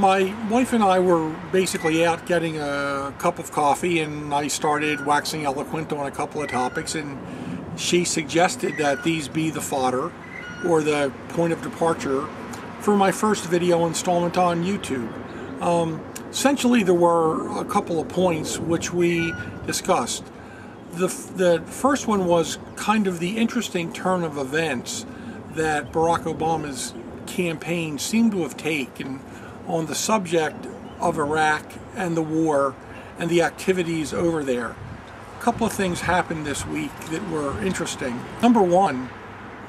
My wife and I were basically out getting a cup of coffee, and I started waxing eloquent on a couple of topics, and she suggested that these be the fodder or the point of departure for my first video installment on YouTube. Essentially, there were a couple of points which we discussed. The first one was kind of the interesting turn of events that Barack Obama's campaign seemed to have taken on the subject of Iraq and the war and the activities over there. A couple of things happened this week that were interesting. Number one,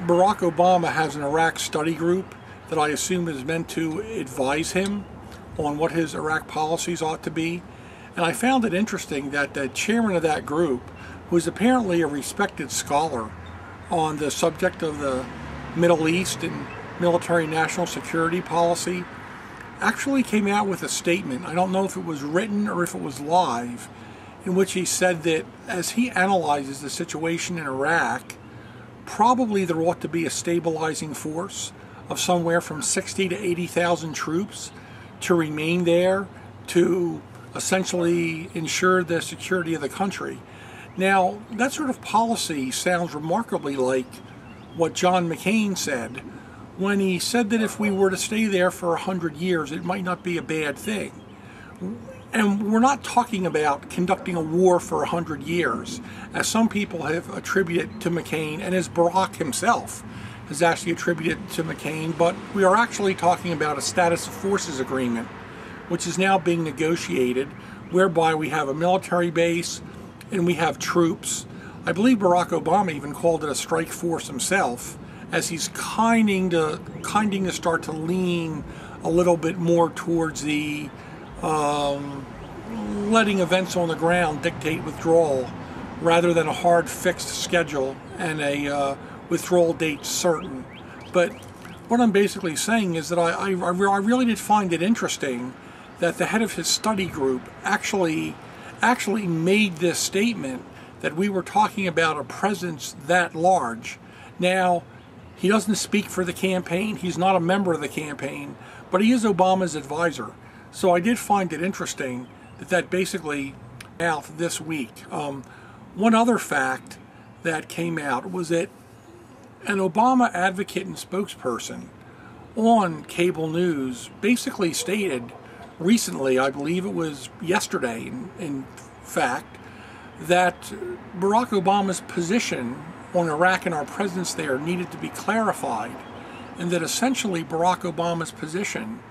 Barack Obama has an Iraq study group that I assume is meant to advise him on what his Iraq policies ought to be. And I found it interesting that the chairman of that group, who is apparently a respected scholar on the subject of the Middle East and military national security policy, actually came out with a statement, I don't know if it was written or if it was live, in which he said that as he analyzes the situation in Iraq, probably there ought to be a stabilizing force of somewhere from 60 to 80,000 troops to remain there to essentially ensure the security of the country. Now, that sort of policy sounds remarkably like what John McCain said when he said that if we were to stay there for 100 years, it might not be a bad thing. And we're not talking about conducting a war for 100 years, as some people have attributed to McCain, and as Barack himself has actually attributed to McCain, but we are actually talking about a status of forces agreement, which is now being negotiated, whereby we have a military base and we have troops. I believe Barack Obama even called it a strike force himself, as he's kinding to start to lean a little bit more towards the letting events on the ground dictate withdrawal rather than a hard fixed schedule and a withdrawal date certain. But what I'm basically saying is that I really did find it interesting that the head of his study group actually made this statement that we were talking about a presence that large. Now, he doesn't speak for the campaign, he's not a member of the campaign, but he is Obama's advisor. So I did find it interesting that basically out this week. One other fact that came out was that an Obama advocate and spokesperson on cable news basically stated recently, I believe it was yesterday in fact, that Barack Obama's position on Iraq and our presence there needed to be clarified, and that essentially Barack Obama's position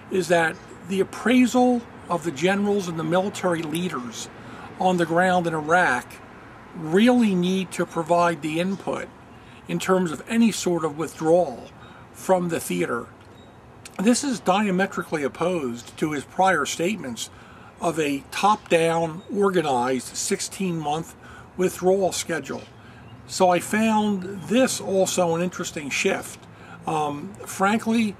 is that the appraisal of the generals and the military leaders on the ground in Iraq really need to provide the input in terms of any sort of withdrawal from the theater. This is diametrically opposed to his prior statements of a top-down, organized 16-month withdrawal schedule. So I found this also an interesting shift. Frankly,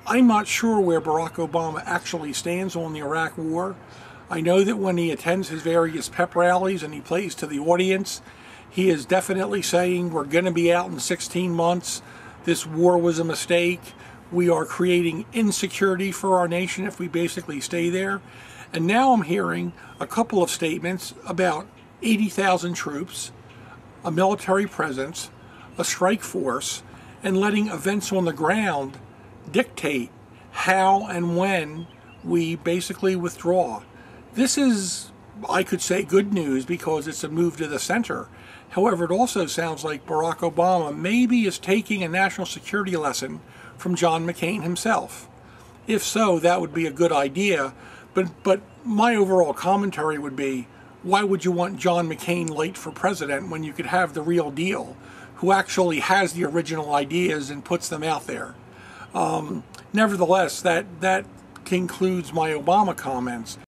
I'm not sure where Barack Obama actually stands on the Iraq war. I know that when he attends his various pep rallies and he plays to the audience, he is definitely saying we're going to be out in 16 months. This war was a mistake. We are creating insecurity for our nation if we basically stay there. And now I'm hearing a couple of statements about 80,000 troops, a military presence, a strike force, and letting events on the ground dictate how and when we basically withdraw. This is, I could say, good news because it's a move to the center. However, it also sounds like Barack Obama maybe is taking a national security lesson from John McCain himself. If so, that would be a good idea, but my overall commentary would be, why would you want John McCain late for president when you could have the real deal, who actually has the original ideas and puts them out there? Nevertheless, that concludes my Obama comments.